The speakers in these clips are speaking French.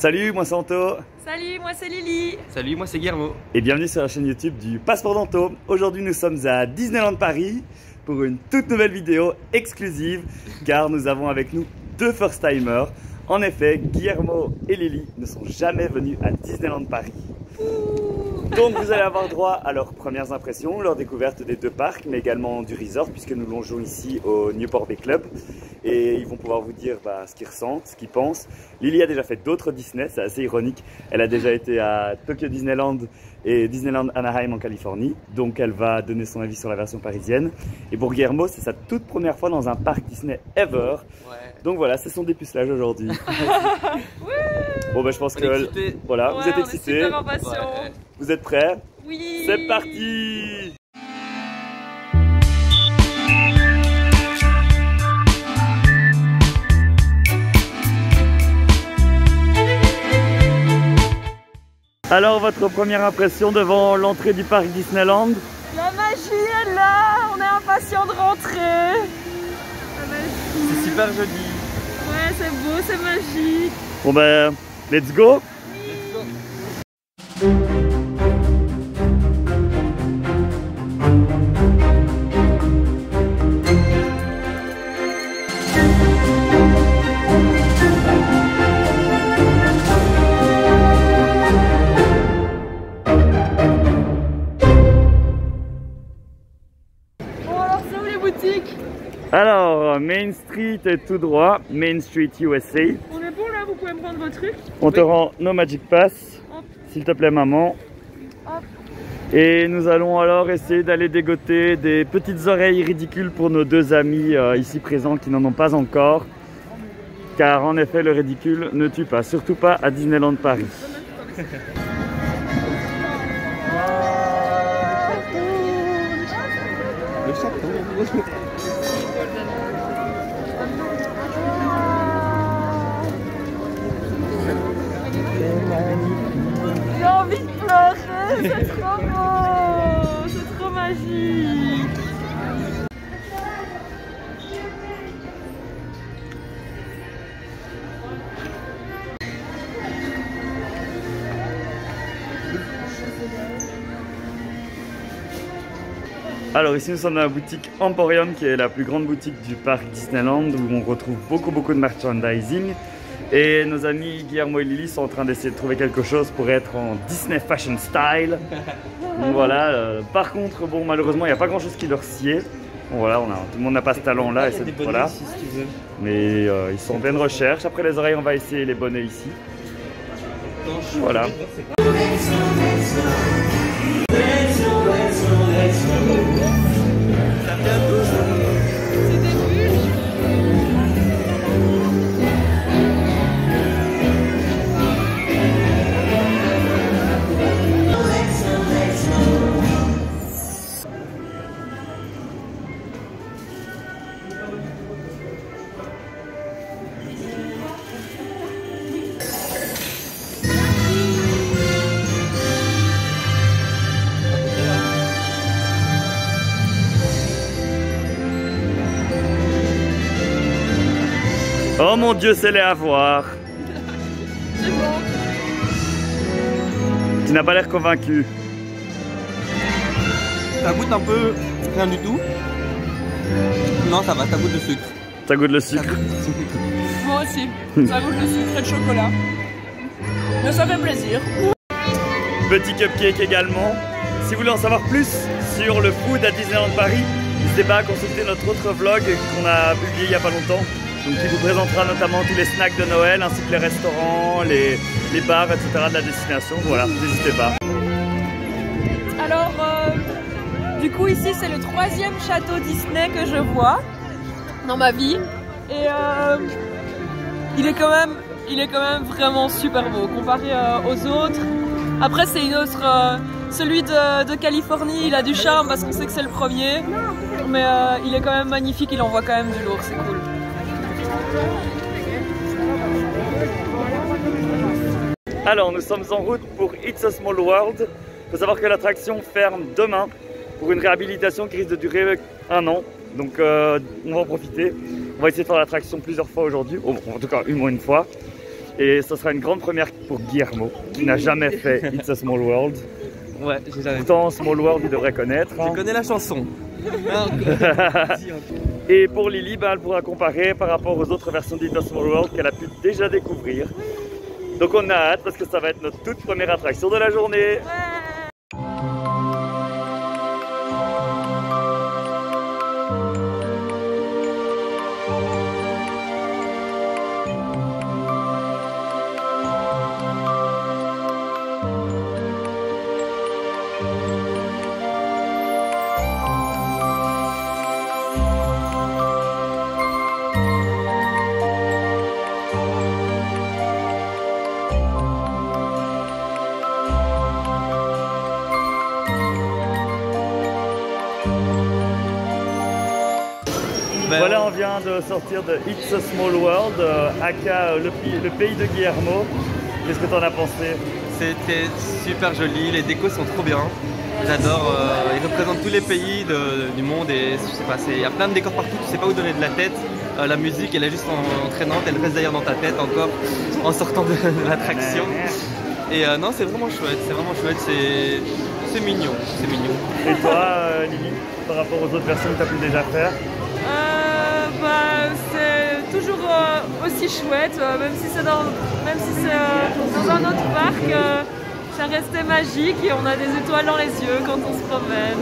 Salut, moi c'est Anto. Salut, moi c'est Lily. Salut, moi c'est Guillermo. Et bienvenue sur la chaîne YouTube du Passeport d'Anto. Aujourd'hui nous sommes à Disneyland Paris pour une toute nouvelle vidéo exclusive car nous avons avec nous deux first-timers. En effet, Guillermo et Lily ne sont jamais venus à Disneyland Paris. Donc vous allez avoir droit à leurs premières impressions, leur découverte des deux parcs, mais également du resort puisque nous longeons ici au Newport Bay Club. Et ils vont pouvoir vous dire ce qu'ils ressentent, ce qu'ils pensent. Lily a déjà fait d'autres Disney, c'est assez ironique. Elle a déjà été à Tokyo Disneyland et Disneyland Anaheim en Californie. Donc elle va donner son avis sur la version parisienne. Et pour Guillermo, c'est sa toute première fois dans un parc Disney ever. Ouais. Donc voilà, c'est son dépucelage aujourd'hui. Bon ben je pense que voilà, ouais, vous êtes excités. Super impatients. Ouais. Vous êtes prêts? Oui. C'est parti. Alors, votre première impression devant l'entrée du parc Disneyland? La magie est là, on est impatient de rentrer. C'est super joli. Ouais, c'est beau, c'est magique. Bon ben, let's go. Alors, Main Street est tout droit, Main Street USA. On est bon là, vous pouvez me prendre vos trucs. On te rend nos Magic Pass, s'il te plaît maman. Hop. Et nous allons alors essayer d'aller dégoter des petites oreilles ridicules pour nos deux amis ici présents qui n'en ont pas encore. Car en effet, le ridicule ne tue pas, surtout pas à Disneyland Paris. Le château. J'ai envie de pleurer, c'est trop beau, c'est trop magique. Alors ici nous sommes dans la boutique Emporium qui est la plus grande boutique du parc Disneyland où on retrouve beaucoup de merchandising. Et nos amis Guillermo et Lily sont en train d'essayer de trouver quelque chose pour être en Disney Fashion Style. Donc voilà, par contre, bon, malheureusement, il n'y a pas grand chose qui leur sied. Bon, voilà, tout le monde n'a pas ce talent-là. Voilà. Ici, si tu veux. Mais ils sont en pleine recherche. Après les oreilles, on va essayer les bonnets ici. Voilà. Oh mon Dieu, c'est les à voir. C'est bon. Tu n'as pas l'air convaincu. Ça goûte un peu rien du tout. Non, ça va, ça goûte le sucre. Ça goûte le sucre. Moi aussi, ça goûte le sucre et le chocolat. Mais ça fait plaisir. Petit cupcake également. Si vous voulez en savoir plus sur le food à Disneyland Paris, n'hésitez pas à consulter notre autre vlog qu'on a publié il n'y a pas longtemps. Donc qui vous présentera notamment tous les snacks de Noël ainsi que les restaurants, les bars, etc. de la destination. Voilà, n'hésitez pas. Alors, du coup ici c'est le 3e château Disney que je vois dans ma vie. Et il est quand même vraiment super beau comparé aux autres. Après c'est une autre... celui de Californie, il a du charme parce qu'on sait que c'est le premier. Mais il est quand même magnifique, il envoie quand même du lourd, c'est cool. Alors nous sommes en route pour It's a Small World. Il faut savoir que l'attraction ferme demain pour une réhabilitation qui risque de durer 1 an. Donc on va en profiter. On va essayer de faire l'attraction plusieurs fois aujourd'hui, en tout cas une fois. Et ce sera une grande première pour Guillermo, qui n'a jamais fait It's a Small World. Ouais, j'ai jamais fait. Pourtant, Small World, il devrait connaître. Je connais la chanson. Et pour Lily, elle pourra comparer par rapport aux autres versions d'It's a Small World qu'elle a pu déjà découvrir. Donc on a hâte parce que ça va être notre toute première attraction de la journée. Voilà, on vient de sortir de It's a Small World, aka le pays de Guillermo. Qu'est-ce que tu en as pensé? C'était super joli, les décos sont trop bien. J'adore, ils représentent tous les pays du monde et je sais pas, il y a plein de décors partout, tu sais pas où donner de la tête. La musique, elle est juste entraînante, elle reste d'ailleurs dans ta tête encore en sortant de l'attraction. Et non, c'est vraiment chouette, c'est mignon, c'est mignon. Et toi, Lily, par rapport aux autres versions que tu as pu déjà faire? C'est toujours aussi chouette, même si c'est dans un autre parc, ça restait magique et on a des étoiles dans les yeux quand on se promène.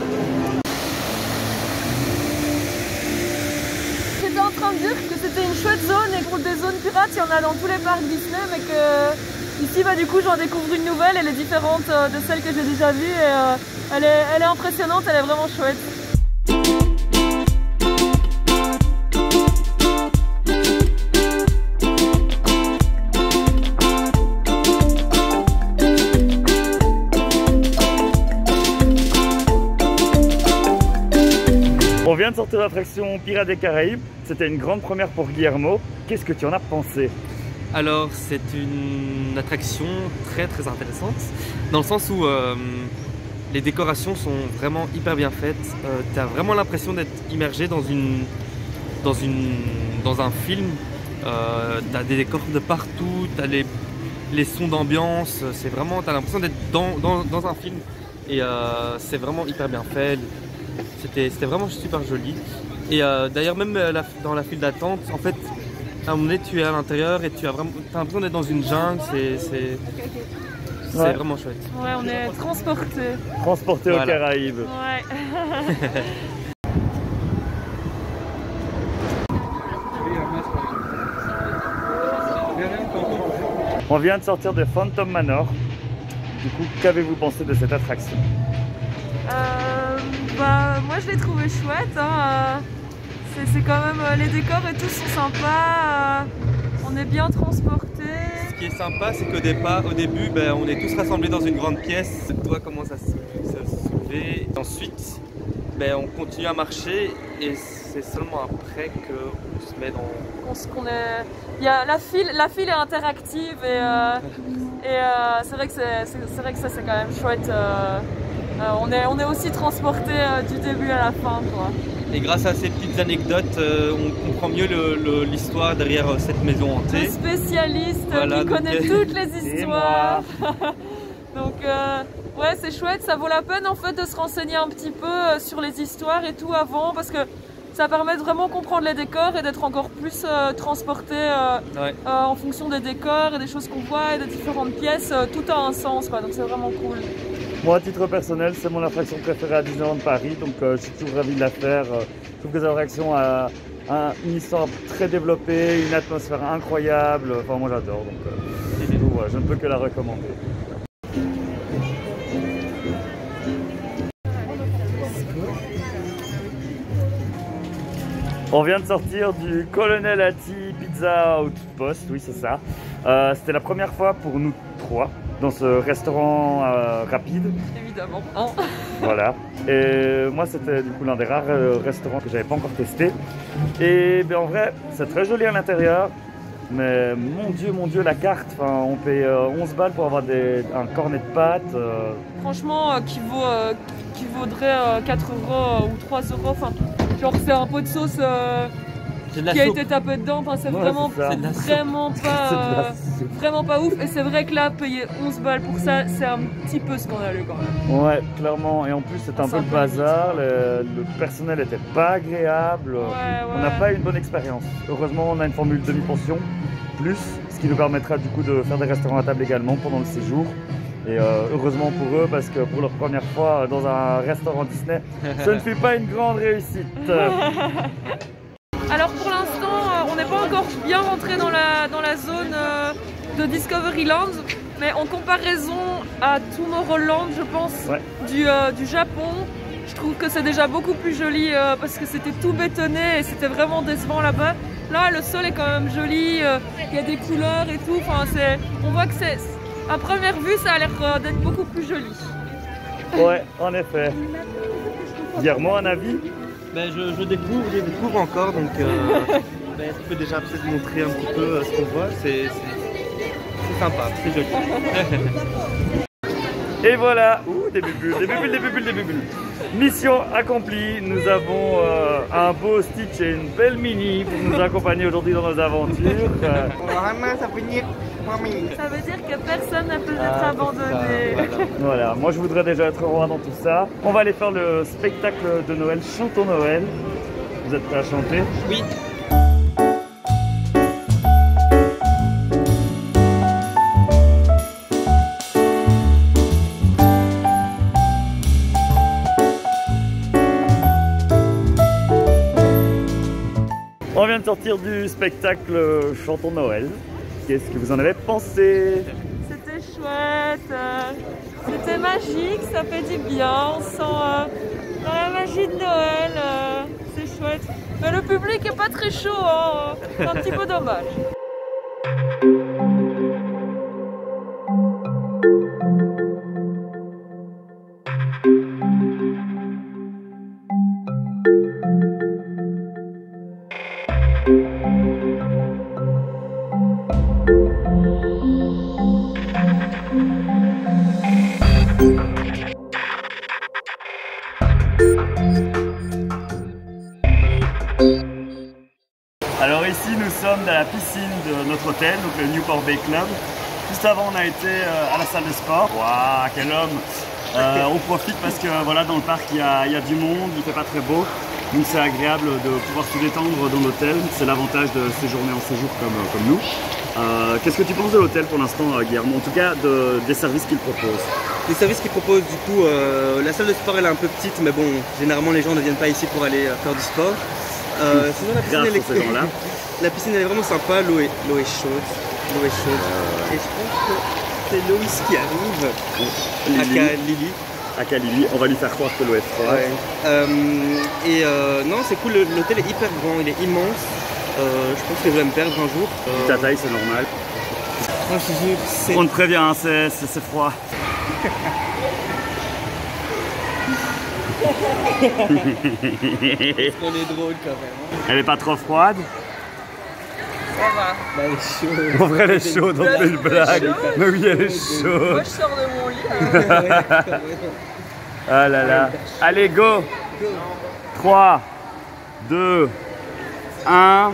J'étais en train de dire que c'était une chouette zone et pour des zones pirates, il y en a dans tous les parcs Disney, mais que ici, du coup, j'en découvre une nouvelle, elle est différente de celle que j'ai déjà vue et elle est impressionnante, elle est vraiment chouette. On vient de sortir de l'attraction Pirates des Caraïbes, c'était une grande première pour Guillermo. Qu'est-ce que tu en as pensé? Alors c'est une attraction très intéressante, dans le sens où les décorations sont vraiment hyper bien faites. Tu as vraiment l'impression d'être immergé dans un film. Tu as des décors de partout, tu as les sons d'ambiance, tu as l'impression d'être dans un film. Et c'est vraiment hyper bien fait. C'était vraiment super joli. Et d'ailleurs même dans la file d'attente, en fait, à un moment donné tu es à l'intérieur et tu as l'impression d'être dans une jungle, c'est vraiment chouette. Ouais, on est transportés. Transportés aux Caraïbes. Ouais. On vient de sortir de Phantom Manor. Du coup, qu'avez-vous pensé de cette attraction? Moi je l'ai trouvé chouette, hein. C'est quand même, les décors et tout sont sympas, on est bien transportés. Ce qui est sympa, c'est qu'au début, on est tous rassemblés dans une grande pièce, le toit commence à se soulever. Ensuite, on continue à marcher et c'est seulement après qu'on se met dans... La file est interactive et c'est vrai que ça c'est quand même chouette. On est aussi transporté du début à la fin, quoi. Et grâce à ces petites anecdotes, on comprend mieux l'histoire derrière cette maison hantée. Le spécialiste qui connaît toutes les histoires. Donc ouais, c'est chouette, ça vaut la peine en fait de se renseigner un petit peu sur les histoires et tout avant, parce que ça permet de vraiment comprendre les décors et d'être encore plus transporté en fonction des décors et des choses qu'on voit et des différentes pièces. Tout a un sens, quoi, donc c'est vraiment cool. Moi, à titre personnel, c'est mon attraction préférée à Disneyland Paris, donc je suis toujours ravi de la faire. Je trouve que cette attraction a une histoire très développée, une atmosphère incroyable. Enfin, moi j'adore, donc ouais, je ne peux que la recommander. On vient de sortir du Colonel Hattie Pizza Outpost, oui c'est ça. C'était la première fois pour nous trois dans ce restaurant rapide. Évidemment. Voilà. Et moi c'était du coup l'un des rares restaurants que j'avais pas encore testé. Et en vrai c'est très joli à l'intérieur. Mais mon dieu la carte, on paye 11 balles pour avoir un cornet de pâtes. Franchement qui vaudrait 4 € ou 3 €. Genre c'est un pot de sauce qui a été tapé dedans. Enfin, c'est vraiment pas ouf. Et c'est vrai que là, payer 11 balles pour ça, c'est un petit peu scandaleux quand même. Ouais, clairement. Et en plus, c'était un peu le bazar. Le personnel n'était pas agréable. On n'a pas eu une bonne expérience. Heureusement, on a une formule demi-pension plus, ce qui nous permettra du coup de faire des restaurants à table également pendant le séjour. Et heureusement pour eux, parce que pour leur première fois dans un restaurant Disney, ce ne fut pas une grande réussite. Alors pour l'instant, on n'est pas encore bien rentré dans la zone de Discoveryland, mais en comparaison à Tomorrowland, je pense, du Japon, je trouve que c'est déjà beaucoup plus joli parce que c'était tout bétonné et c'était vraiment décevant là-bas. Là, le sol est quand même joli, il y a des couleurs et tout. Enfin, on voit que c'est... À première vue, ça a l'air d'être beaucoup plus joli. Ouais, en effet. Guillermo, un avis? Ben, je découvre encore, donc ben, tu peux déjà peut-être montrer un petit peu ce qu'on voit. C'est sympa, c'est joli. Et voilà, ouh, des bulles, des bulles. Mission accomplie, nous avons un beau Stitch et une belle Mini pour nous accompagner aujourd'hui dans nos aventures. Ça veut dire que personne ne peut être abandonné. Voilà, moi je voudrais déjà être roi dans tout ça. On va aller faire le spectacle de Noël, Chantons Noël. Vous êtes prêts à chanter? Oui. On vient de sortir du spectacle Chantons Noël. Qu'est-ce que vous en avez pensé? C'était chouette, c'était magique, ça fait du bien, on sent dans la magie de Noël, c'est chouette. Mais le public est pas très chaud, hein. C'est un petit peu dommage. Alors ici nous sommes dans la piscine de notre hôtel, donc le Newport Bay Club. Juste avant on a été à la salle de sport. Waouh, quel homme! On profite parce que voilà, dans le parc il y a du monde, il fait pas très beau. Donc c'est agréable de pouvoir se détendre dans l'hôtel. C'est l'avantage de séjourner en séjour comme nous. Qu'est-ce que tu penses de l'hôtel pour l'instant, Guillermo? En tout cas des services qu'il propose. Les services qu'ils proposent, du coup, la salle de sport elle est un peu petite, mais bon, généralement les gens ne viennent pas ici pour aller faire du sport. Sinon la piscine, la piscine elle est vraiment sympa, l'eau est chaude. Et je pense que c'est Loïs qui arrive, Aka Lily, on va lui faire croire que l'eau est froide. Ouais. Non, c'est cool, l'hôtel est hyper grand, il est immense. Je pense que je vais me perdre un jour. Ta taille, c'est normal. Non, je te jure, on te prévient, hein, c'est froid. Est-ce qu'on est drôle quand même, hein? Elle est pas trop froide? Ça va. Bah, elle est chaude. En vrai, elle est chaude, on fait une blague. Mais oui, elle est chaude. Moi, je sors de mon lit. Ah là là. Allez, go. 3, 2, 1.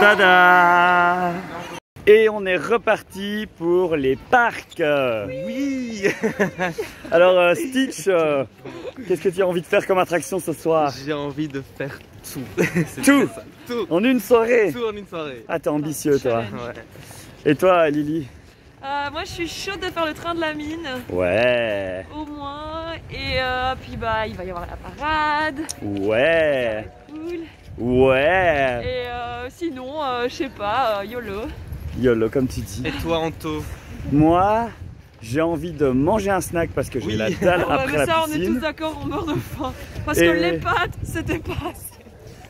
Tada! Et on est reparti pour les parcs. Oui. Alors Stitch, qu'est-ce que tu as envie de faire comme attraction ce soir? J'ai envie de faire tout. Tout? Ça. Tout. En une soirée? Tout en une soirée. Ah, t'es ambitieux toi. Ouais. Et toi Lily? Moi je suis chaude de faire le train de la mine. Ouais. Au moins. Et puis bah il va y avoir la parade. Ouais. Cool. Ouais. Et sinon, je sais pas, YOLO. YOLO comme tu dis. Et toi Anto? Moi, j'ai envie de manger un snack parce que j'ai la dalle après la piscine. On est tous d'accord, on meurt de faim. Parce que les pâtes, c'était pas assez.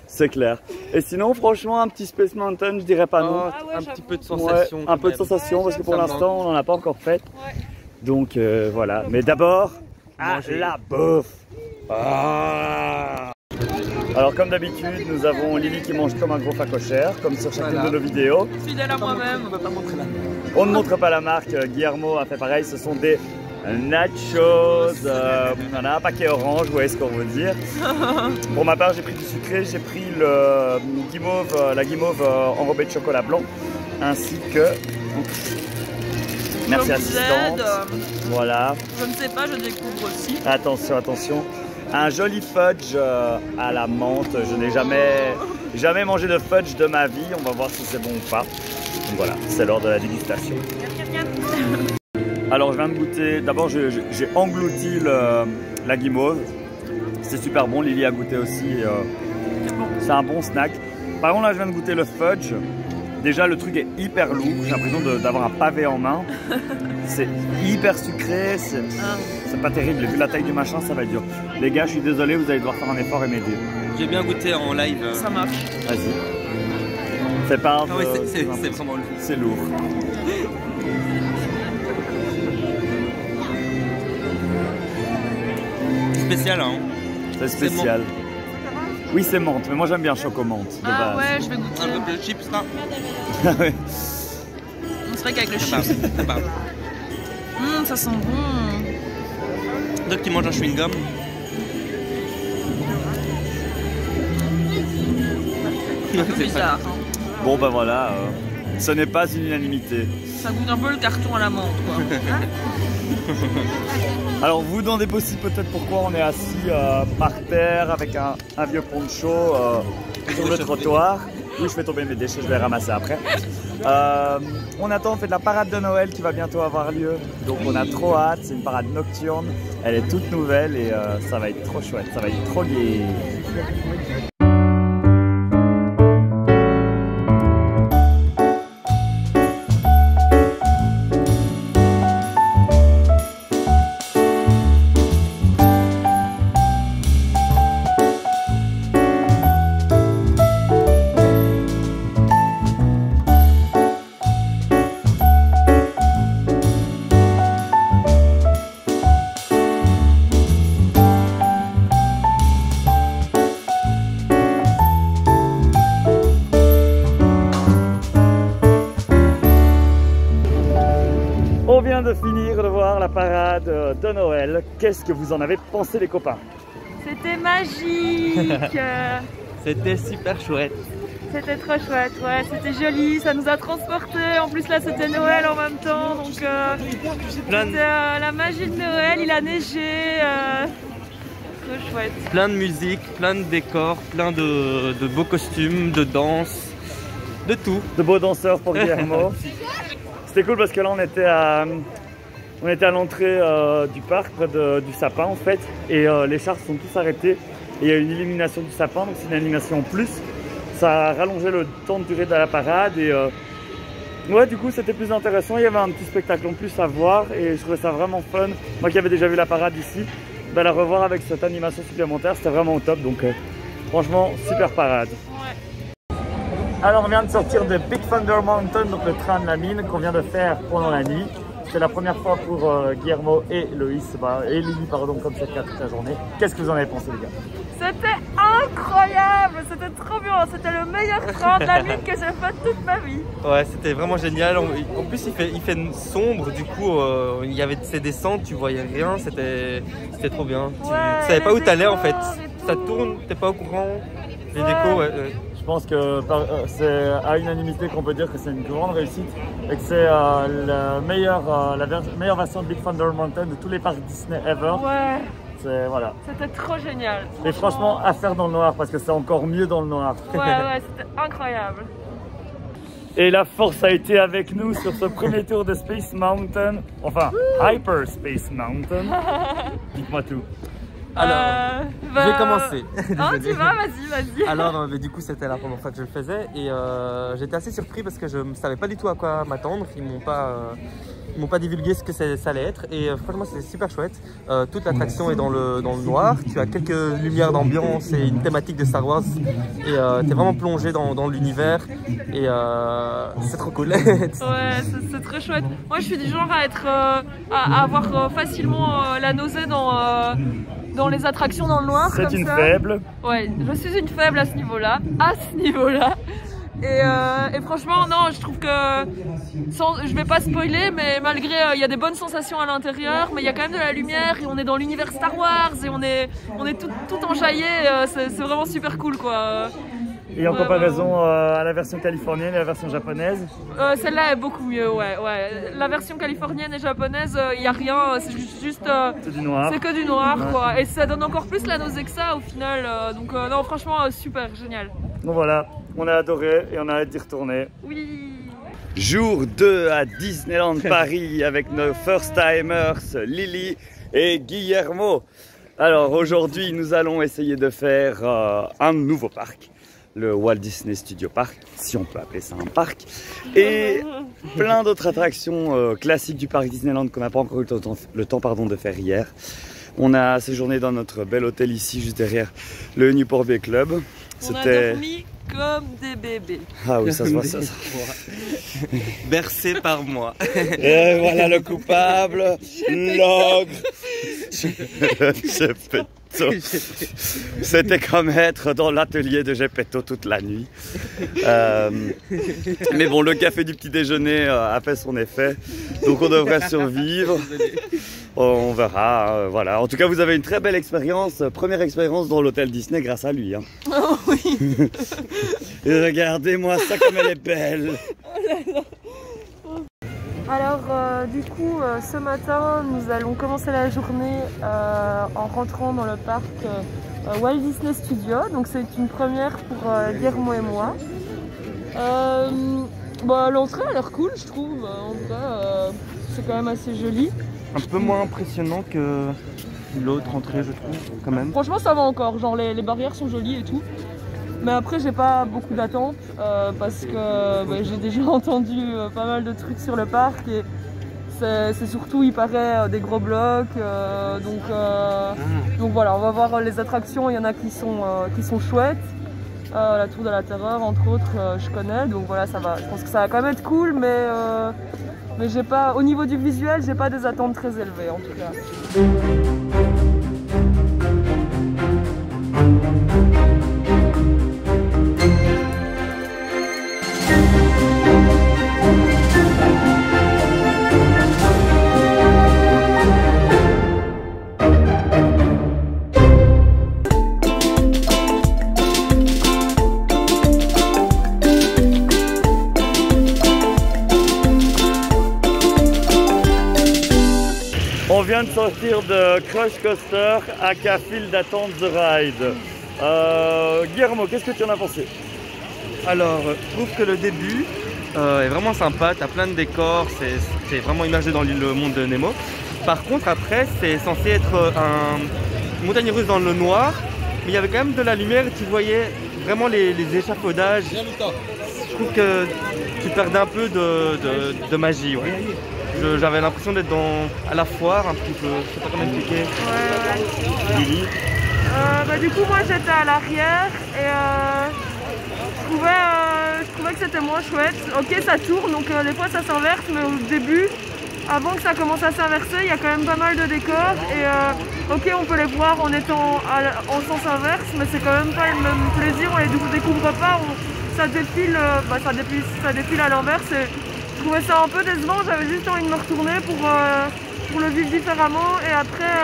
C'est clair. Et sinon, franchement, un petit Space Mountain, je dirais pas non. Ah ouais, un petit peu de sensation. Ouais, un peu de sensation parce que pour l'instant, on n'en a pas encore fait. Ouais. Donc voilà. Mais d'abord, manger la bouffe. Ah. Alors comme d'habitude, nous avons Lily qui mange comme un gros facochère, comme sur chacune de nos vidéos. Fidèle à moi-même. On ne montre pas la marque, Guillermo a fait pareil, ce sont des nachos, on a un paquet orange, vous voyez ce qu'on veut dire. Pour ma part, j'ai pris du sucré, j'ai pris le guimauve, la guimauve enrobée de chocolat blanc, ainsi que... Merci assistante. Voilà. Je ne sais pas, je découvre aussi. Attention, attention. Un joli fudge à la menthe. Je n'ai jamais mangé de fudge de ma vie. On va voir si c'est bon ou pas. Donc voilà, c'est l'heure de la dégustation. Alors je viens de goûter. D'abord j'ai englouti la guimauve. C'est super bon. Lily a goûté aussi. C'est un bon snack. Par contre là je viens de goûter le fudge. Déjà le truc est hyper lourd. J'ai l'impression d'avoir un pavé en main. C'est hyper sucré. C'est pas terrible. Vu la taille du machin, ça va être dur. Les gars, je suis désolé, vous allez devoir faire un effort et m'aider. J'ai bien goûté en live. Ça marche. Vas-y. C'est pas. Ah oui, c'est vraiment lourd. C'est lourd. Spécial, hein. C'est spécial. Oui, c'est menthe, mais moi j'aime bien choco-menthe. Ah ouais, je vais goûter. Un peu de chips là. Ouais. On serait qu'avec le chips. Ça sent bon. Donc tu manges un chewing-gum. C'est bizarre. Bon ben voilà, ce n'est pas une unanimité. Ça goûte un peu le carton à la menthe quoi. Alors vous vous demandez aussi peut-être pourquoi on est assis par terre avec un vieux poncho sur le trottoir. Oui, je fais tomber mes déchets, je vais les ramasser après. On attend, on fait de la parade de Noël qui va bientôt avoir lieu. Donc on a trop hâte, c'est une parade nocturne. Elle est toute nouvelle et ça va être trop chouette, ça va être trop gai. On vient de finir de voir la parade de Noël. Qu'est-ce que vous en avez pensé les copains? C'était magique. C'était super chouette. C'était trop chouette, ouais, c'était joli, ça nous a transportés. En plus là c'était Noël en même temps, donc c'était la magie de Noël, il a neigé. Trop chouette. Plein de musique, plein de décors, plein de beaux costumes, de danse, de tout. De beaux danseurs pour Guillermo. C'était cool parce que là on était à l'entrée du parc, près du sapin en fait, et les chars sont tous arrêtés. Et il y a une illumination du sapin, donc c'est une animation en plus. Ça a rallongé le temps de durée de la parade et ouais, du coup c'était plus intéressant. Il y avait un petit spectacle en plus à voir et je trouvais ça vraiment fun. Moi qui avais déjà vu la parade ici, la revoir avec cette animation supplémentaire, c'était vraiment au top. Donc franchement, super parade. Ouais. Alors on vient de sortir de Big Thunder Mountain, donc le train de la mine qu'on vient de faire pendant la nuit. C'est la première fois pour Guillermo et Loïs, et Lily pardon, comme c'est le cas toute la journée. Qu'est-ce que vous en avez pensé les gars? C'était incroyable, c'était trop bien, c'était le meilleur train de la mine que j'ai fait toute ma vie. Ouais, c'était vraiment génial. En plus il fait sombre, du coup il y avait ces descentes, tu voyais rien, c'était trop bien. Ouais, tu savais pas où t'allais en fait. Ça tout. tourne, t'es pas au courant. Les décos, ouais. Je pense que c'est à unanimité qu'on peut dire que c'est une grande réussite et que c'est la meilleure version de Big Thunder Mountain de tous les parcs Disney ever. Ouais. Voilà. C'était trop génial. Et franchement, à faire dans le noir parce que c'est encore mieux dans le noir. Ouais, c'était incroyable. Et la force a été avec nous sur ce premier tour de Space Mountain, enfin Hyper Space Mountain. Dites-moi tout. Alors, je vais commencer. Oh, tu vas, vas-y. Alors, du coup, c'était la première fois que je le faisais et j'étais assez surpris parce que je ne savais pas du tout à quoi m'attendre. Ils m'ont pas divulgué ce que ça allait être et franchement, c'était super chouette. Toute l'attraction est dans le noir. Tu as quelques lumières d'ambiance et une thématique de Star Wars et tu es vraiment plongé dans l'univers et c'est trop cool. Ouais, c'est très chouette. Moi, je suis du genre à avoir facilement la nausée dans les attractions dans le noir. C'est une faible. Ouais, je suis une faible à ce niveau-là. Et franchement, non, je trouve que, je vais pas spoiler, mais malgré, il y a des bonnes sensations à l'intérieur, mais il y a quand même de la lumière et on est dans l'univers Star Wars et on est tout enjaillé, c'est vraiment super cool quoi. Et en comparaison à la version californienne et la version japonaise, celle-là est beaucoup mieux, ouais. La version californienne et japonaise, il n'y a rien, c'est juste c'est du noir. C'est que du noir, quoi. Et ça donne encore plus la nausée que ça au final. Donc non, franchement, super, génial. Donc voilà, on a adoré et on a hâte d'y retourner. Oui. Jour 2 à Disneyland Paris avec nos first timers Lily et Guillermo. Alors aujourd'hui, nous allons essayer de faire un nouveau parc. Le Walt Disney Studio Park, si on peut appeler ça un parc, et plein d'autres attractions classiques du parc Disneyland qu'on n'a pas encore eu le temps de faire hier. On a séjourné dans notre bel hôtel ici, juste derrière le Newport Bay Club. On a dormi comme des bébés. Ah oui, ça se voit, ça. Bercé par moi. Et voilà le coupable, l'ogre. C'était comme être dans l'atelier de Geppetto toute la nuit. Mais bon, le café du petit déjeuner a fait son effet, donc on devrait survivre. On verra, voilà. En tout cas, vous avez une très belle expérience, première expérience dans l'hôtel Disney grâce à lui. Hein. Oh oui. Et regardez-moi ça comme elle est belle. Oh là là. Alors du coup ce matin nous allons commencer la journée en rentrant dans le parc Walt Disney Studio, donc c'est une première pour Guillermo et moi. L'entrée a l'air cool je trouve, en tout cas c'est quand même assez joli. Un peu moins impressionnant que l'autre entrée je trouve quand même. Franchement ça va encore, genre les barrières sont jolies et tout. Mais après j'ai pas beaucoup d'attentes parce que j'ai déjà entendu pas mal de trucs sur le parc et c'est surtout il paraît des gros blocs donc voilà, on va voir les attractions, il y en a qui sont chouettes. La Tour de la Terreur entre autres je connais, donc voilà ça va, je pense que ça va quand même être cool mais j'ai pas, au niveau du visuel j'ai pas des attentes très élevées en tout cas. On vient de sortir de Crush Coaster à file d'attente The Ride. Guillermo, qu'est-ce que tu en as pensé? Alors, je trouve que le début est vraiment sympa, tu as plein de décors, c'est vraiment immergé dans le monde de Nemo. Par contre, après, c'est censé être une montagne russe dans le noir, mais il y avait quand même de la lumière et tu voyais vraiment les échafaudages. Je trouve que tu perdais un peu de magie. Ouais. J'avais l'impression d'être à la foire un petit peu, je sais pas comment expliquer. Ouais. Lily. Du coup moi j'étais à l'arrière et je trouvais que c'était moins chouette. Ok ça tourne donc des fois ça s'inverse, mais au début, avant que ça commence à s'inverser, il y a quand même pas mal de décors et ok on peut les voir en étant en sens inverse, mais c'est quand même pas le même plaisir, on les découvre pas, ça défile à l'inverse. Je trouvais ça un peu décevant, j'avais juste envie de me retourner pour le vivre différemment et après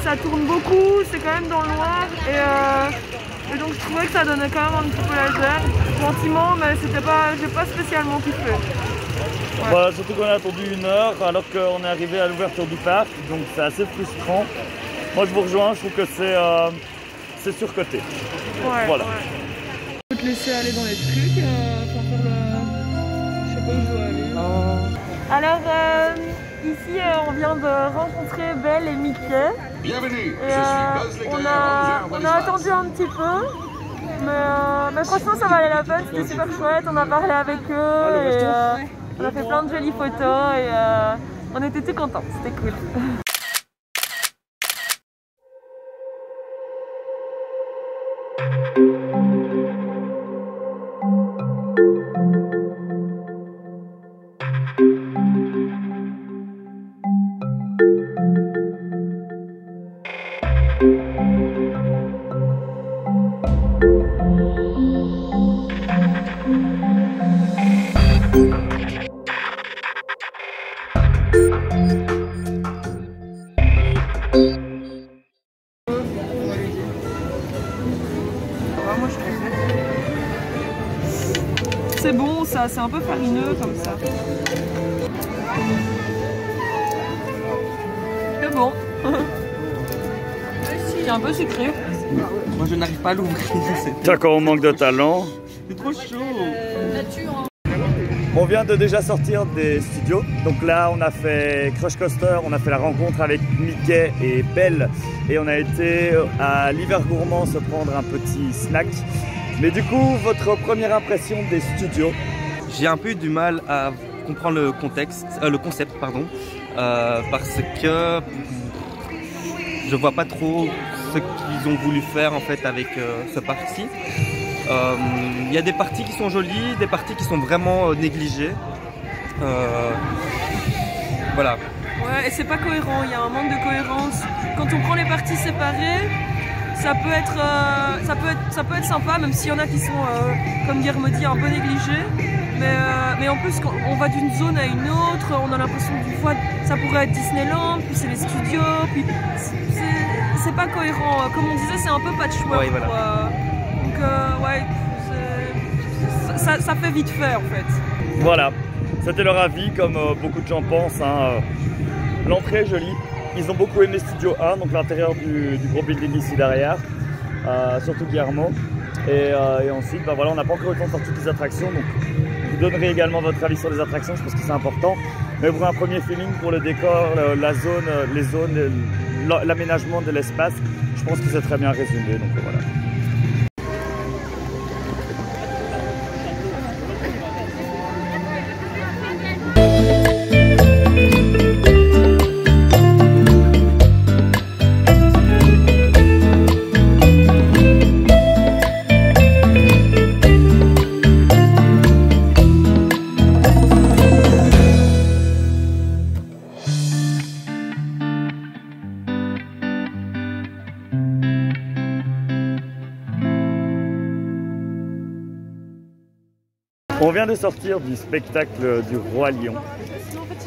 ça tourne beaucoup, c'est quand même dans le noir et donc je trouvais que ça donnait quand même un petit peu la gêne, gentiment, mais j'ai pas spécialement kiffé. Ouais. Bah, surtout qu'on a attendu 1 heure alors qu'on est arrivé à l'ouverture du parc, donc c'est assez frustrant. Moi je vous rejoins, je trouve que c'est surcoté. Ouais, voilà. Ouais. Je peux te laisser aller dans les trucs, je sais pas où je dois aller. Alors ici on vient de rencontrer Belle et Mickey. Bienvenue, Et, on a attendu un petit peu, mais franchement ça valait la peine, c'était super chouette, on a parlé avec eux et on a fait plein de jolies photos et on était tout contents, c'était cool. c'est bon, ça, c'est un peu farineux comme ça. C'est bon. C'est un peu sucré. Moi je n'arrive pas à l'ouvrir. Tiens, quand on manque de talent. C'est trop chaud. On vient de déjà sortir des studios. Donc là, on a fait Crush Coaster, on a fait la rencontre avec Mickey et Belle. Et on a été à l'Hiver Gourmand se prendre un petit snack. Mais du coup, votre première impression des studios? J'ai un peu eu du mal à comprendre le concept, pardon, parce que je vois pas trop ce qu'ils ont voulu faire en fait avec ce parc-ci. Il y a des parties qui sont jolies, des parties qui sont vraiment négligées. Voilà. Ouais, et c'est pas cohérent, il y a un manque de cohérence. Quand on prend les parties séparées, ça peut être sympa, même s'il y en a qui sont, comme Guillermo dit, un peu négligés. Mais en plus, quand on va d'une zone à une autre, on a l'impression que des fois, ça pourrait être Disneyland, puis c'est les studios, puis c'est pas cohérent. Comme on disait, c'est un peu patchwork. Ouais, voilà. Donc, ouais, ça fait vite fait, en fait. Voilà, c'était leur avis, comme beaucoup de gens pensent. Hein. L'entrée est jolie. Ils ont beaucoup aimé Studio 1, donc l'intérieur du gros building ici derrière, surtout Guillermo. Et ensuite, ben voilà, on n'a pas encore eu le temps de faire toutes les attractions, donc vous donnerez également votre avis sur les attractions, je pense que c'est important. Mais pour un premier feeling, pour le décor, la zone, les zones, l'aménagement de l'espace, je pense que c'est très bien résumé, donc voilà. On vient de sortir du spectacle du Roi Lion,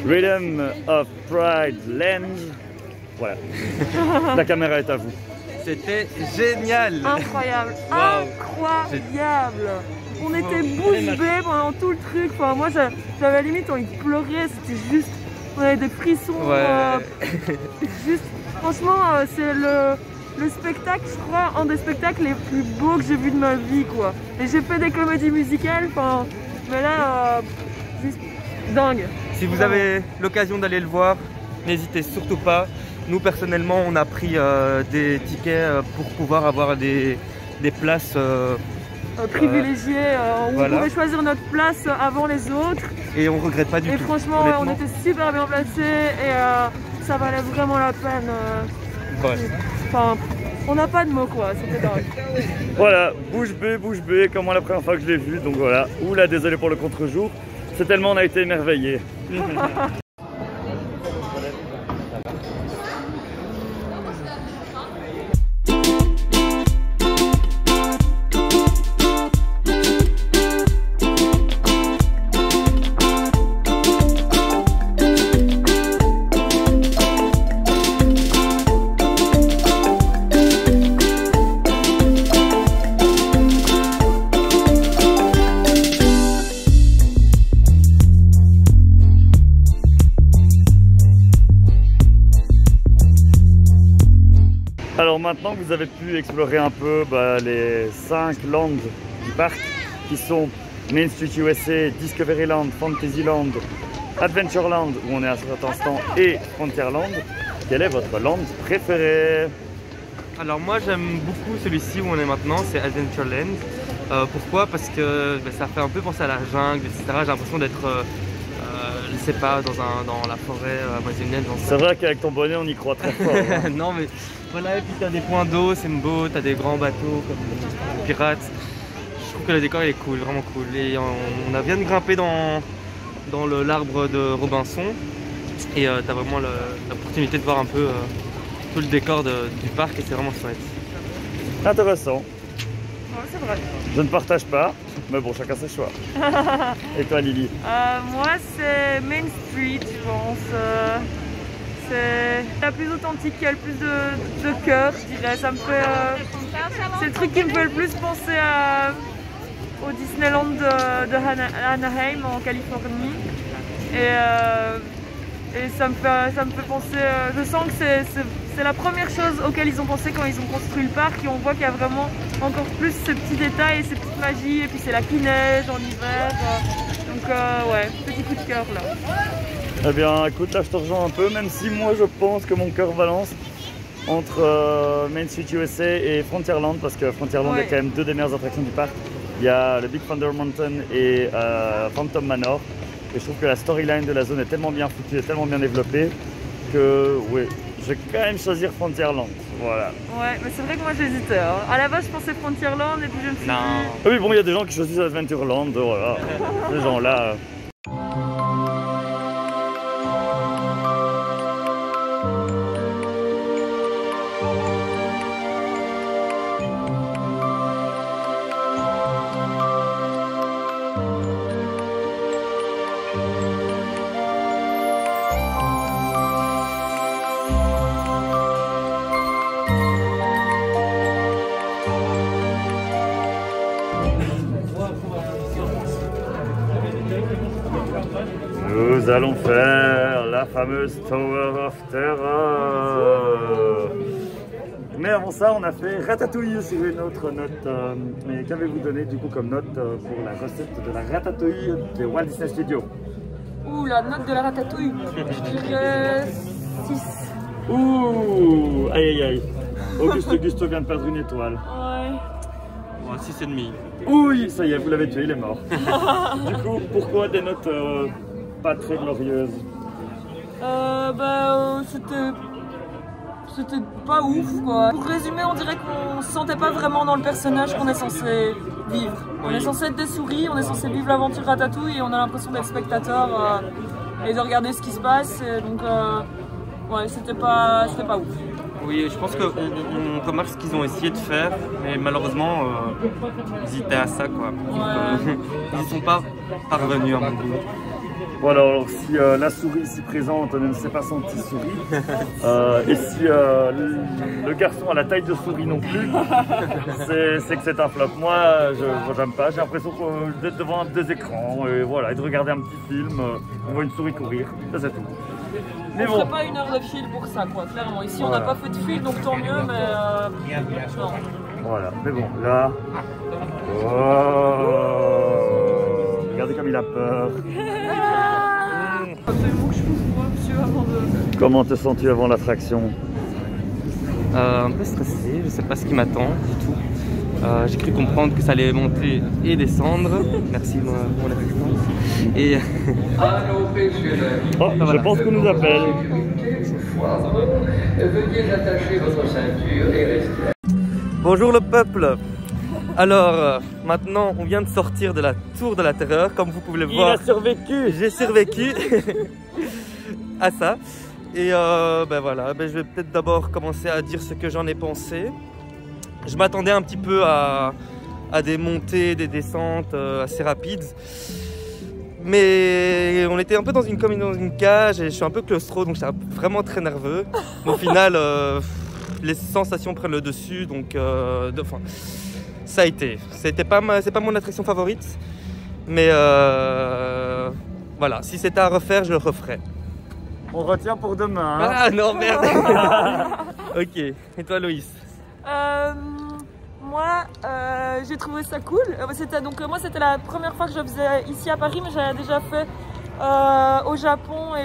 Rhythm of Pride Land. Voilà, la caméra est à vous. C'était génial. Incroyable, Wow. incroyable. On était bouche bée pendant tout le truc. Enfin, moi, j'avais limite envie de pleurer. C'était juste, on avait des frissons. Ouais. Juste, franchement, c'est le spectacle, je crois, un des spectacles les plus beaux que j'ai vu de ma vie, quoi. Et j'ai fait des comédies musicales, enfin, mais là, juste dingue. Si vous avez l'occasion d'aller le voir, n'hésitez surtout pas. Nous, personnellement, on a pris des tickets pour pouvoir avoir des places privilégiées, où voilà. on pouvait choisir notre place avant les autres. Et on regrette pas du tout. Et franchement, ouais, on était super bien placés et ça valait vraiment la peine. Ouais. Enfin, on n'a pas de mots, quoi, c'était dingue. Voilà, bouche bée, comme moi la première fois que je l'ai vu, donc voilà. Oula, désolé pour le contre-jour, c'est tellement on a été émerveillés. Alors maintenant que vous avez pu explorer un peu les 5 lands du parc qui sont Main Street USA, Discoveryland, Fantasyland, Adventureland où on est à cet instant et Frontierland, quel est votre land préféré? Alors moi j'aime beaucoup celui-ci où on est maintenant, c'est Adventureland. Pourquoi? Parce que ça fait un peu penser à la jungle, etc. J'ai l'impression d'être, je sais pas, dans la forêt amazonienne. C'est vrai qu'avec ton bonnet on y croit très fort. Hein. Non mais voilà, et puis t'as des points d'eau, c'est beau, t'as des grands bateaux comme les pirates. Je trouve que le décor il est cool, vraiment cool. Et on vient de grimper dans l'arbre de Robinson et t'as vraiment l'opportunité de voir un peu tout le décor du parc et c'est vraiment chouette. Intéressant. Ouais, c'est vrai. Je ne partage pas, mais bon, chacun ses choix. Et toi Lily? Moi c'est Main Street, je pense. C'est la plus authentique, qui a le plus de cœur, je dirais. Ça me fait. C'est le truc qui me fait le plus penser au Disneyland de Anaheim en Californie. Et ça me fait penser, je sens que c'est la première chose auquel ils ont pensé quand ils ont construit le parc, et on voit qu'il y a vraiment encore plus ces petits détails et ces petites magies, et puis c'est la neige en hiver, donc ouais, petit coup de cœur là. Eh bien écoute, là je te rejoins un peu, même si moi je pense que mon cœur balance entre Main Street USA et Frontierland, parce que Frontierland est quand même deux des meilleures attractions du parc. Il y a le Big Thunder Mountain et Phantom Manor. Et je trouve que la storyline de la zone est tellement bien foutue et tellement bien développée que oui, je vais quand même choisir Frontierland. Voilà. Ouais, mais c'est vrai que moi j'hésitais. Hein. À la base je pensais Frontierland et puis je me suis dit... Ah oui, bon, il y a des gens qui choisissent Adventureland, voilà. Ces gens-là... Nous allons faire la fameuse Tower of Terror. Mais avant ça, on a fait Ratatouille sur une autre note. Mais qu'avez-vous donné du coup comme note pour la recette de la Ratatouille de Walt Disney Studios? Ouh, la note de la Ratatouille, je dirais 6. Ouh, aïe aïe aïe. Augusto vient de perdre une étoile. Ouais, 6,5. Oui, ça y est, vous l'avez tué, il est mort. Du coup, pourquoi des notes pas très glorieuses? C'était pas ouf quoi. Pour résumer, on dirait qu'on se sentait pas vraiment dans le personnage qu'on est censé vivre. On est censé être des souris, on est censé vivre l'aventure Ratatouille et on a l'impression d'être spectateur et de regarder ce qui se passe. Et donc ouais, c'était pas ouf. Oui, je pense qu'on remarque ce qu'ils ont essayé de faire, mais malheureusement, ils étaient à ça quoi. Ouais. Ils ne sont pas parvenus à mon goût. Voilà, alors si la souris ici présente ne s'est pas sentie souris, et si le garçon a la taille de souris non plus, c'est que c'est un flop. Moi, je n'aime pas, j'ai l'impression d'être devant deux écrans, et voilà, et de regarder un petit film, on voit une souris courir, ça c'est tout. Mais bon. On ferait pas une heure de fil pour ça, quoi, clairement. Ici, on n'a pas fait de fil, donc tant mieux, mais non. Voilà, mais bon, là... Oh, regardez comme il a peur. Absolument que je vois, monsieur, avant de... Comment te sens-tu avant l'attraction? Un peu stressé, je sais pas ce qui m'attend du tout. J'ai cru comprendre que ça allait monter et descendre. Merci pour l'assistance. Et... oh, je pense qu'on nous appelle. Bonjour le peuple. Alors, maintenant, on vient de sortir de la tour de la terreur, comme vous pouvez le voir. Il a survécu. J'ai survécu à ça. Et ben voilà, je vais peut-être d'abord commencer à dire ce que j'en ai pensé. Je m'attendais un petit peu à des montées, des descentes assez rapides. Mais on était un peu dans une cage et je suis un peu claustro, donc j'étais vraiment très nerveux. Mais au final, les sensations prennent le dessus, donc ça a été. C'est pas mon attraction favorite, mais voilà, si c'était à refaire, je le referais. On retient pour demain. Hein. Ah non, merde. Ok, et toi Loïs? Moi, j'ai trouvé ça cool. Moi, c'était la première fois que je faisais ici à Paris, mais j'avais déjà fait au Japon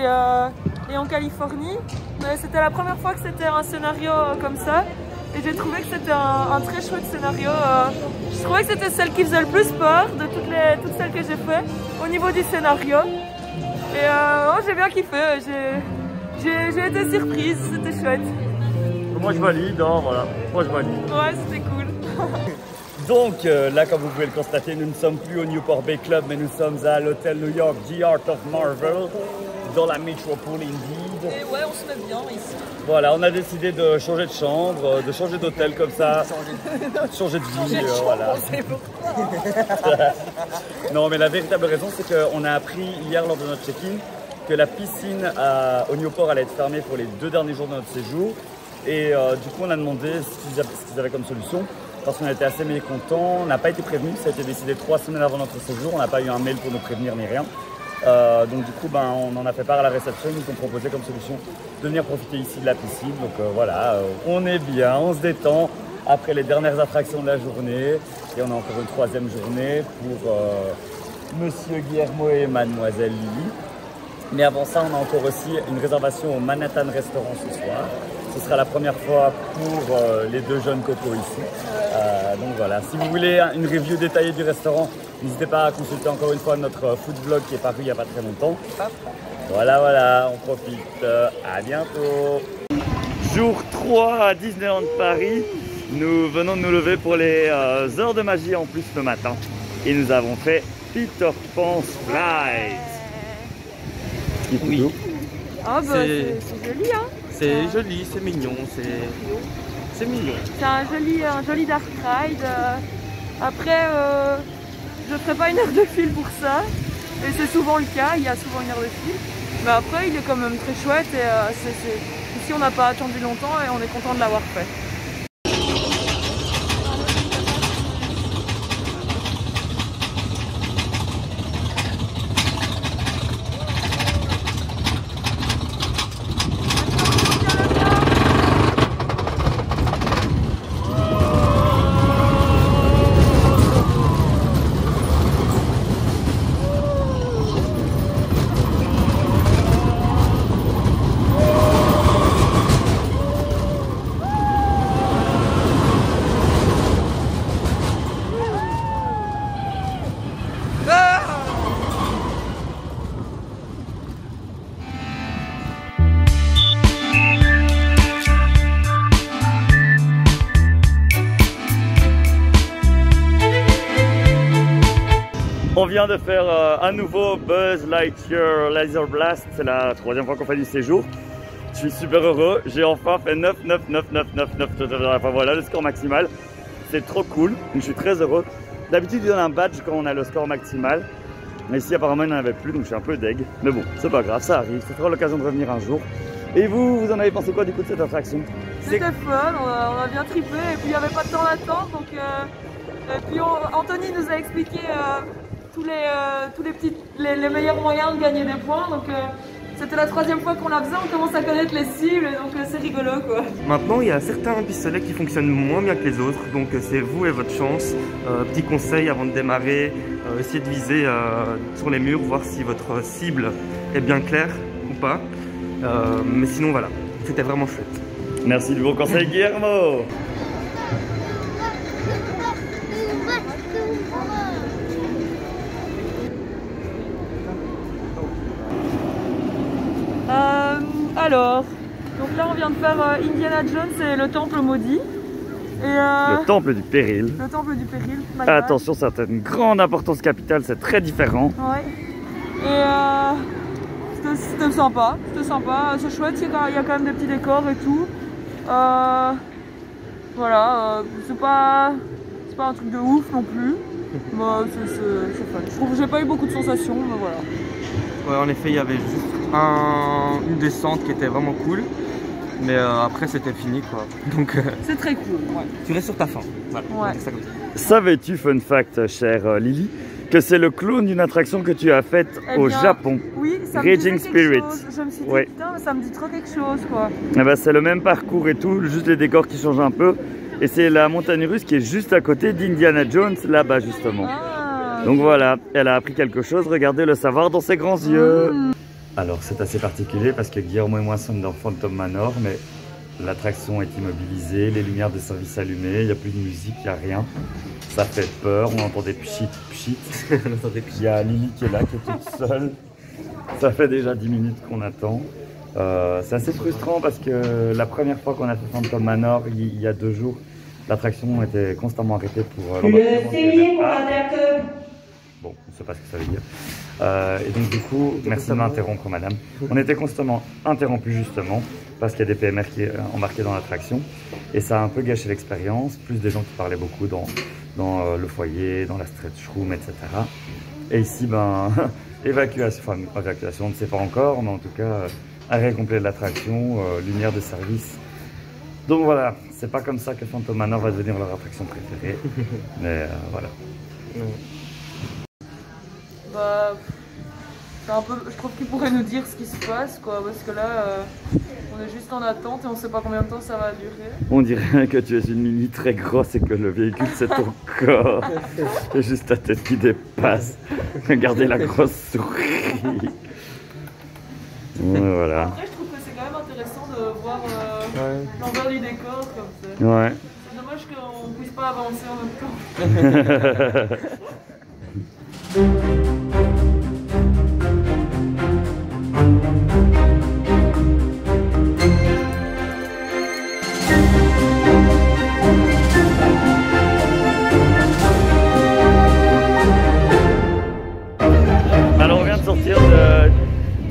et en Californie. Mais c'était la première fois que c'était un scénario comme ça. Et j'ai trouvé que c'était un très chouette scénario. Je trouvais que c'était celle qui faisait le plus peur de toutes celles que j'ai fait au niveau du scénario. Et j'ai bien kiffé. J'ai été surprise, c'était chouette. Moi je valide, hein, voilà. Moi je valide. Ouais, c'était cool. Donc là, comme vous pouvez le constater, nous ne sommes plus au Newport Bay Club, mais nous sommes à l'hôtel New York The Art of Marvel, dans la métropole indeed. Et ouais, on se met bien ici. Voilà, on a décidé de changer de chambre, de changer d'hôtel comme ça. Changer de vie, voilà. Non, mais la véritable raison, c'est qu'on a appris hier lors de notre check-in que la piscine au Newport allait être fermée pour les 2 derniers jours de notre séjour. Et du coup, on a demandé ce qu'ils avaient comme solution. parce qu'on était assez mécontents. On n'a pas été prévenus, ça a été décidé 3 semaines avant notre séjour. On n'a pas eu un mail pour nous prévenir ni rien. Donc du coup, on en a fait part à la réception. Ils nous ont proposé comme solution de venir profiter ici de la piscine. Donc voilà, on est bien, on se détend après les dernières attractions de la journée. Et on a encore une 3e journée pour Monsieur Guillermo et Mademoiselle Lily. Mais avant ça, on a encore aussi une réservation au Manhattan Restaurant ce soir. Ce sera la première fois pour les 2 jeunes cocos ici. Donc voilà, si vous voulez une review détaillée du restaurant, n'hésitez pas à consulter encore une fois notre food vlog qui est paru il n'y a pas très longtemps. Voilà, on profite. À bientôt. Jour 3 à Disneyland Paris. Nous venons de nous lever pour les heures de magie en plus le matin. Et nous avons fait Peter Pan's Flight. Oui. Ah bah c'est joli hein. C'est joli, c'est mignon, c'est mignon. C'est un joli dark ride. Après, je ne ferai pas une heure de fil pour ça. Et c'est souvent le cas, il y a souvent une heure de fil. Mais après, il est quand même très chouette et ici on n'a pas attendu longtemps et on est content de l'avoir fait. On vient de faire un nouveau Buzz Lightyear Laser Blast, c'est la 3e fois qu'on fait du séjour. Je suis super heureux, j'ai enfin fait 9. Enfin voilà le score maximal, c'est trop cool, donc je suis très heureux. D'habitude il donne un badge quand on a le score maximal, mais ici apparemment il n'en avait plus donc je suis un peu deg. Mais bon, c'est pas grave, ça arrive, ça sera l'occasion de revenir un jour. Et vous en avez pensé quoi du coup de cette attraction? C'était fun, on a bien trippé et puis il n'y avait pas de temps d'attente donc et puis Anthony nous a expliqué tous les meilleurs moyens de gagner des points donc c'était la 3e fois qu'on la faisait, on commence à connaître les cibles et donc c'est rigolo quoi. Maintenant il y a certains pistolets qui fonctionnent moins bien que les autres, donc c'est vous et votre chance. Petit conseil avant de démarrer, essayez de viser sur les murs, voir si votre cible est bien claire ou pas. Mais sinon voilà, c'était vraiment chouette. Merci du bon conseil Guillermo. Alors, donc là on vient de faire Indiana Jones et le temple maudit. Et, le temple du péril. Le temple du péril. Attention, ça a une grande importance capitale, c'est très différent. Ouais. Et c'était sympa, c'est chouette, il y a quand même des petits décors et tout. Voilà, c'est pas un truc de ouf non plus. Bah, c'est fun. Je trouve que j'ai pas eu beaucoup de sensations, mais voilà. Ouais, en effet, il y avait juste une descente qui était vraiment cool, mais après c'était fini quoi. Donc c'est très cool. Ouais. Tu restes sur ta faim. Voilà. Ouais. Savais-tu, fun fact, chère Lily, que c'est le clone d'une attraction que tu as faite au Japon? Oui, ça Raging me Spirit. Je me suis dit, putain, ça me dit trop quelque chose quoi. Eh ben, c'est le même parcours et tout, juste les décors qui changent un peu. Et c'est la montagne russe qui est juste à côté d'Indiana Jones, là-bas justement. Donc voilà, elle a appris quelque chose, regardez le savoir dans ses grands yeux. Alors c'est assez particulier parce que Guillermo et moi sommes dans Phantom Manor, mais l'attraction est immobilisée, les lumières de service allumées, il n'y a plus de musique, il n'y a rien. Ça fait peur, on entend des pchit pchit. Il y a Lily qui est là, qui est toute seule. Ça fait déjà 10 minutes qu'on attend. C'est assez frustrant parce que la première fois qu'on a fait Phantom Manor, il y a 2 jours, l'attraction était constamment arrêtée pour bon, on ne sait pas ce que ça veut dire. Et donc du coup, merci de m'interrompre madame. On était constamment interrompu justement parce qu'il y a des PMR qui est embarqués dans l'attraction. Et ça a un peu gâché l'expérience, plus des gens qui parlaient beaucoup dans le foyer, dans la stretch room, etc. Et ici, évacuation, on ne sait pas encore, mais en tout cas, arrêt complet de l'attraction, lumière de service Donc voilà, c'est pas comme ça que Phantom Manor va devenir leur attraction préférée. Mais voilà. Bah, c'est un peu, je trouve qu'il pourrait nous dire ce qui se passe, quoi, parce que là, on est juste en attente et on sait pas combien de temps ça va durer. On dirait que tu es une mini très grosse et que le véhicule c'est ton corps. C'est juste ta tête qui dépasse. Regardez la grosse souris. Voilà. Après, je trouve que c'est quand même intéressant de voir l'envers du décor comme ça. Ouais. C'est dommage qu'on ne puisse pas avancer en même temps. Alors on vient de sortir de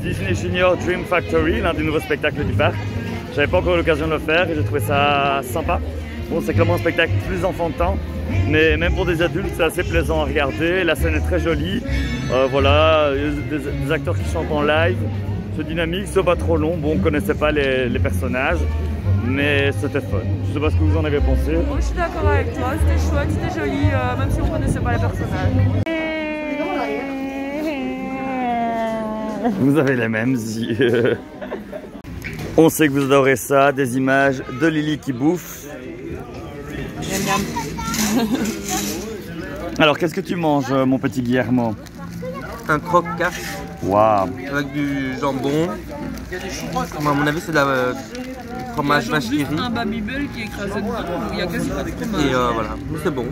Disney Junior Dream Factory, l'un des nouveaux spectacles du parc. J'avais pas encore eu l'occasion de le faire et j'ai trouvé ça sympa. Bon, c'est clairement un spectacle plus enfantin, mais même pour des adultes, c'est assez plaisant à regarder. La scène est très jolie. Voilà, des acteurs qui chantent en live. C'est dynamique, c'est pas trop long. Bon, on connaissait pas les personnages, mais c'était fun. Je sais pas ce que vous en avez pensé. Moi, je suis d'accord avec toi, c'était chouette, c'était joli, même si on connaissait pas les personnages. Vous avez les mêmes yeux. On sait que vous adorez ça, des images de Lily qui bouffe. Alors, qu'est-ce que tu manges, mon petit Guillermo? Un croque-cache Waouh! avec du jambon. À mon avis, c'est du fromage vache qui rit. Un Babybel qui est écrasé dedans, il n'y a quasi pas de fromage. Et voilà, c'est bon.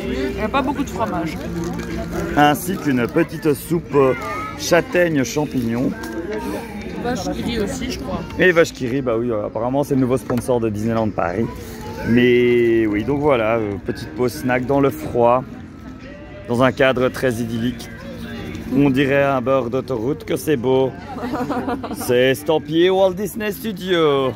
Il n'y a pas beaucoup de fromage. Ainsi qu'une petite soupe châtaigne champignon. Vache qui rit aussi, je crois. Et vache qui rit, bah oui, apparemment c'est le nouveau sponsor de Disneyland Paris. Mais oui, donc voilà, petite pause snack dans le froid, dans un cadre très idyllique. On dirait un beurre d'autoroute que c'est beau. C'est estampillé Walt Disney Studios.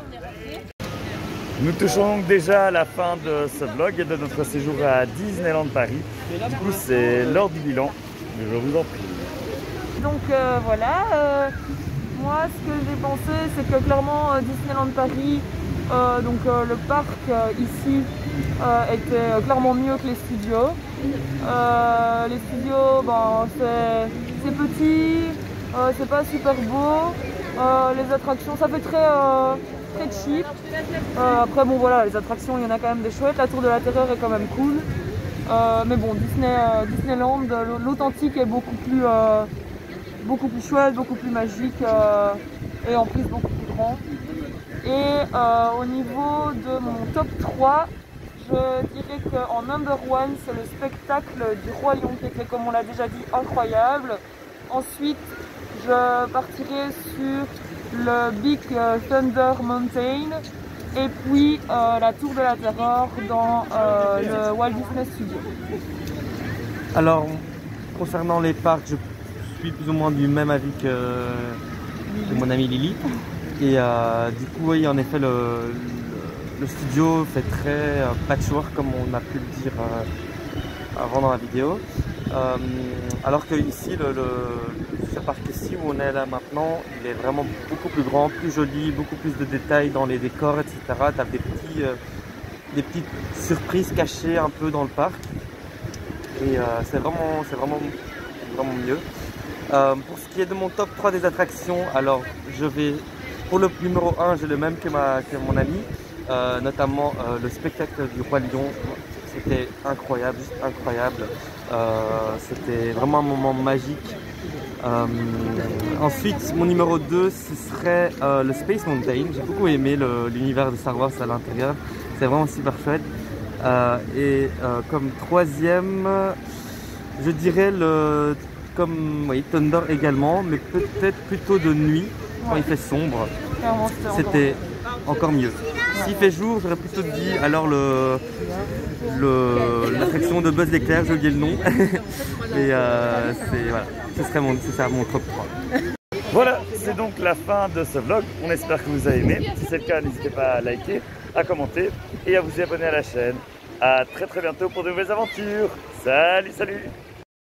Nous touchons donc déjà à la fin de ce vlog et de notre séjour à Disneyland Paris. Du coup, c'est l'heure du bilan. Je vous en prie. Donc voilà, moi ce que j'ai pensé, c'est que clairement Disneyland Paris, le parc ici était clairement mieux que les studios. Les studios, c'est petit, c'est pas super beau. Les attractions, ça fait très cheap. Après bon voilà, les attractions, il y en a quand même des chouettes. La Tour de la Terreur est quand même cool. Mais bon, Disneyland, l'authentique est beaucoup plus chouette, beaucoup plus magique et en plus beaucoup plus grand. Et au niveau de mon top 3, je dirais qu'en number one, c'est le spectacle du Roi Lion qui était, comme on l'a déjà dit, incroyable. Ensuite, je partirai sur le Big Thunder Mountain et puis la Tour de la Terreur dans le Walt Disney Studios. Alors, concernant les parcs, je suis plus ou moins du même avis que mon amie Lily. Et du coup, oui, en effet, le studio fait très patchwork, comme on a pu le dire avant dans la vidéo. Alors que ici, ce parc ici où on est là maintenant, il est vraiment beaucoup plus grand, plus joli, beaucoup plus de détails dans les décors, etc. Tu as des petites surprises cachées un peu dans le parc. Et c'est vraiment mieux. Pour ce qui est de mon top 3 des attractions, alors je vais, pour le numéro 1, j'ai le même que mon ami, notamment le spectacle du Roi Lion. C'était incroyable, juste incroyable. C'était vraiment un moment magique. Ensuite, mon numéro 2, ce serait le Space Mountain. J'ai beaucoup aimé l'univers de Star Wars à l'intérieur. C'est vraiment super chouette. Et comme troisième, je dirais Thunder également, mais peut-être plutôt de nuit, quand il fait sombre. C'était encore mieux. S'il fait jour, j'aurais plutôt dit alors l'attraction de Buzz l'éclair, j'ai oublié le nom. Et voilà, ce serait mon top 3. Voilà, c'est donc la fin de ce vlog. On espère que vous avez aimé. Si c'est le cas, n'hésitez pas à liker, à commenter et à vous abonner à la chaîne. À très bientôt pour de nouvelles aventures. Salut!